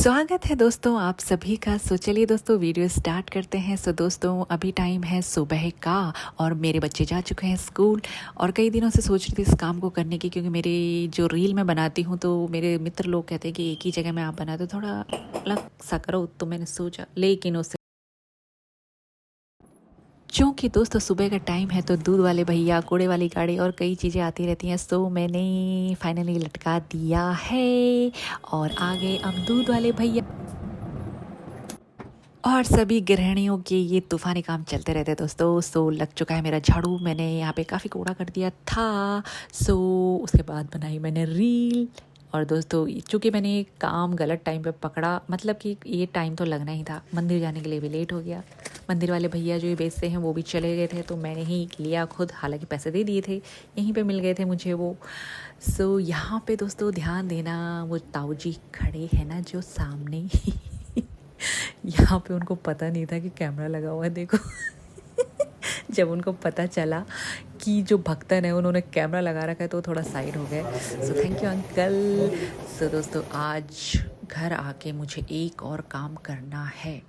स्वागत है दोस्तों आप सभी का। चलिए दोस्तों वीडियो स्टार्ट करते हैं। दोस्तों अभी टाइम है सुबह का और मेरे बच्चे जा चुके हैं स्कूल। और कई दिनों से सोच रही थी इस काम को करने की, क्योंकि मेरी जो रील मैं बनाती हूँ तो मेरे मित्र लोग कहते हैं कि एक ही जगह में आप बना दो, थोड़ा अलग सा करो। तो मैंने सोचा, लेकिन उससे क्योंकि दोस्तों सुबह का टाइम है तो दूध वाले भैया, कूड़े वाली गाड़ी और कई चीज़ें आती रहती हैं। सो मैंने फाइनली लटका दिया है और आगे अब दूध वाले भैया और सभी गृहिणियों के ये तूफ़ानी काम चलते रहते हैं दोस्तों। सो लग चुका है मेरा झाड़ू। मैंने यहाँ पे काफ़ी कूड़ा कर दिया था। सो उसके बाद बनाई मैंने रील। और दोस्तों चूँकि मैंने काम गलत टाइम पे पकड़ा, मतलब कि ये टाइम तो लगना ही था, मंदिर जाने के लिए भी लेट हो गया। मंदिर वाले भैया जो ये बेचते हैं वो भी चले गए थे, तो मैंने ही लिया खुद। हालांकि पैसे दे दिए थे, यहीं पे मिल गए थे मुझे वो। सो यहाँ पे दोस्तों ध्यान देना, वो ताऊ जी खड़े हैं ना जो सामने यहाँ पे उनको पता नहीं था कि कैमरा लगा हुआ है। देखो जब उनको पता चला कि जो भक्तन है उन्होंने कैमरा लगा रखा है तो थोड़ा साइड हो गए। So thank you uncle. So दोस्तों आज घर आके मुझे एक और काम करना है।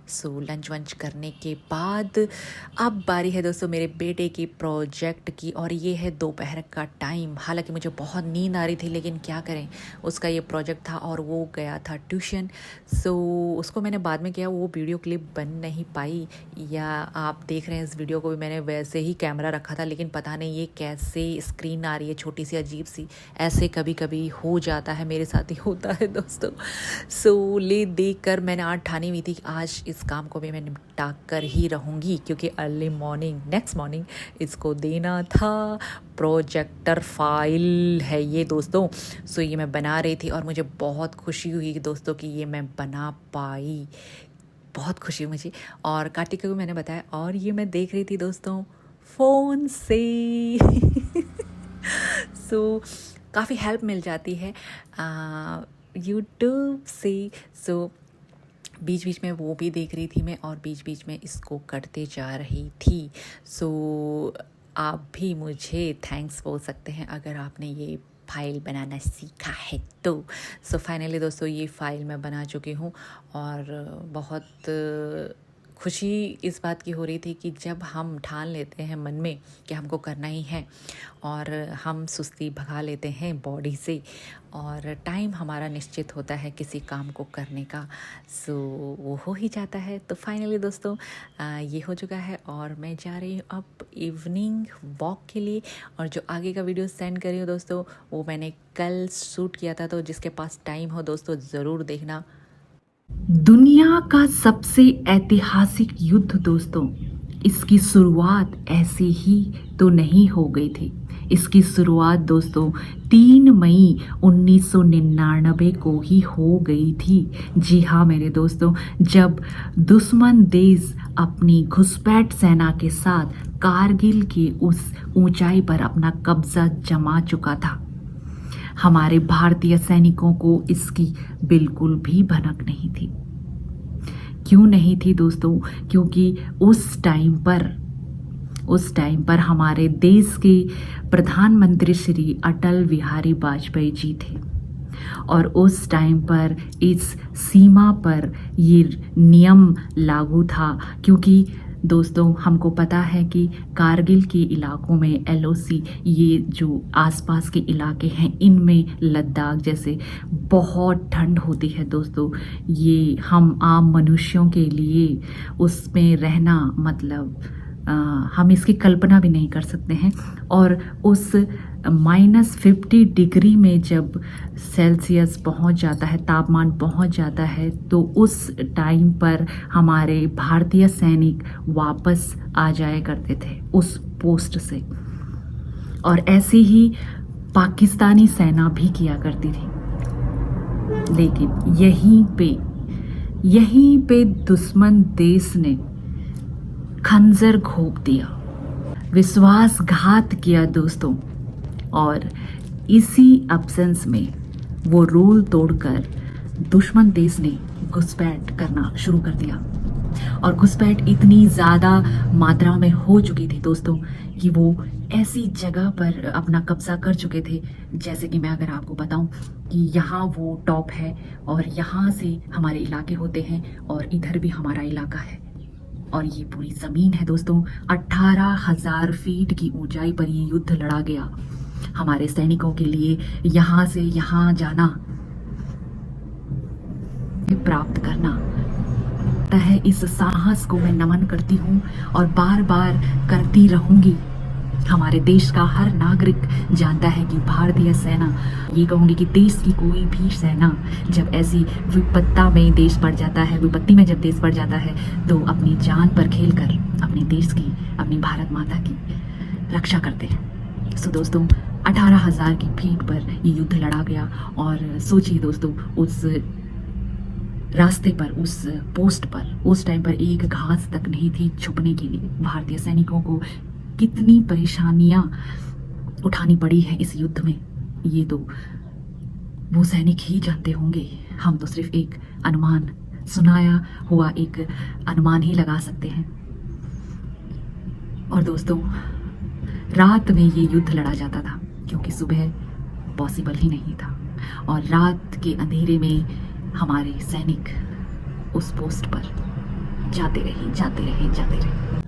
सो लंच वंच करने के बाद अब बारी है दोस्तों मेरे बेटे की प्रोजेक्ट की। और ये है दोपहर का टाइम। हालांकि मुझे बहुत नींद आ रही थी, लेकिन क्या करें, उसका ये प्रोजेक्ट था और वो गया था ट्यूशन। सो उसको मैंने बाद में किया, वो वीडियो क्लिप बन नहीं पाई। या आप देख रहे हैं इस वीडियो को भी मैंने वैसे ही कैमरा रखा था, लेकिन पता नहीं ये कैसे स्क्रीन आ रही है छोटी सी अजीब सी। ऐसे कभी कभी हो जाता है, मेरे साथ ही होता है दोस्तों। सो ले देख कर मैंने आज ठानी हुई थी कि आज इस काम को भी मैं निपटा कर ही रहूँगी, क्योंकि अर्ली मॉर्निंग नेक्स्ट मॉर्निंग इसको देना था। प्रोजेक्टर फाइल है ये दोस्तों। सो ये मैं बना रही थी और मुझे बहुत खुशी हुई दोस्तों कि ये मैं बना पाई। बहुत खुशी मुझे। और कार्तिक को मैंने बताया, और ये मैं देख रही थी दोस्तों फ़ोन से सो काफ़ी हेल्प मिल जाती है यूट्यूब से। सो बीच बीच में वो भी देख रही थी मैं, और बीच बीच में इसको करते जा रही थी। सो आप भी मुझे थैंक्स बोल सकते हैं अगर आपने ये फाइल बनाना सीखा है तो। सो फाइनली दोस्तों ये फ़ाइल मैं बना चुकी हूँ। और बहुत खुशी इस बात की हो रही थी कि जब हम ठान लेते हैं मन में कि हमको करना ही है, और हम सुस्ती भगा लेते हैं बॉडी से, और टाइम हमारा निश्चित होता है किसी काम को करने का। सो वो हो ही जाता है। तो फाइनली दोस्तों ये हो चुका है और मैं जा रही हूँ अब इवनिंग वॉक के लिए। और जो आगे का वीडियो सेंड करी हो दोस्तों वो मैंने कल शूट किया था, तो जिसके पास टाइम हो दोस्तों ज़रूर देखना। दुनिया का सबसे ऐतिहासिक युद्ध दोस्तों, इसकी शुरुआत ऐसे ही तो नहीं हो गई थी। इसकी शुरुआत दोस्तों 3 मई 1999 को ही हो गई थी। जी हाँ मेरे दोस्तों, जब दुश्मन देश अपनी घुसपैठ सेना के साथ कारगिल की उस ऊंचाई पर अपना कब्जा जमा चुका था। हमारे भारतीय सैनिकों को इसकी बिल्कुल भी भनक नहीं थी। क्यों नहीं थी दोस्तों? क्योंकि उस टाइम पर हमारे देश के प्रधानमंत्री श्री अटल बिहारी वाजपेयी जी थे। और उस टाइम पर इस सीमा पर ये नियम लागू था, क्योंकि दोस्तों हमको पता है कि कारगिल के इलाकों में LOC, ये जो आसपास के इलाके हैं, इनमें लद्दाख जैसे बहुत ठंड होती है दोस्तों। ये हम आम मनुष्यों के लिए उसमें रहना, मतलब हम इसकी कल्पना भी नहीं कर सकते हैं। और उस -50 डिग्री में जब सेल्सियस पहुंच जाता है, तापमान पहुंच जाता है, तो उस टाइम पर हमारे भारतीय सैनिक वापस आ जाया करते थे उस पोस्ट से। और ऐसे ही पाकिस्तानी सेना भी किया करती थी। लेकिन यहीं पे दुश्मन देश ने खंजर घोंप दिया, विश्वासघात किया दोस्तों। और इसी अब्सेंस में वो रूल तोड़कर दुश्मन देश ने घुसपैठ करना शुरू कर दिया। और घुसपैठ इतनी ज़्यादा मात्रा में हो चुकी थी दोस्तों कि वो ऐसी जगह पर अपना कब्जा कर चुके थे, जैसे कि मैं अगर आपको बताऊं कि यहाँ वो टॉप है और यहाँ से हमारे इलाके होते हैं और इधर भी हमारा इलाका है और ये पूरी ज़मीन है दोस्तों। 18,000 फीट की ऊंचाई पर ये युद्ध लड़ा गया। हमारे सैनिकों के लिए यहाँ से यहाँ जाना, प्राप्त करना है, इस साहस को मैं नमन करती हूँ और बार बार करती रहूंगी। हमारे देश का हर नागरिक जानता है कि भारतीय सेना, ये कहूँगी कि देश की कोई भी सेना जब ऐसी विपत्ता में देश पड़ जाता है, विपत्ति में जब देश पड़ जाता है, तो अपनी जान पर खेलकर अपने देश की, अपनी भारत माता की रक्षा करते हैं। सो दोस्तों 18,000 की फीट पर ये युद्ध लड़ा गया और सोचिए दोस्तों, उस रास्ते पर, उस पोस्ट पर उस टाइम पर एक घास तक नहीं थी छुपने के लिए। भारतीय सैनिकों को कितनी परेशानियां उठानी पड़ी है इस युद्ध में, ये तो वो सैनिक ही जानते होंगे। हम तो सिर्फ एक अनुमान, सुनाया हुआ एक अनुमान ही लगा सकते हैं। और दोस्तों रात में ये युद्ध लड़ा जाता था क्योंकि सुबह पॉसिबल ही नहीं था और रात के अंधेरे में हमारे सैनिक उस पोस्ट पर जाते रहे।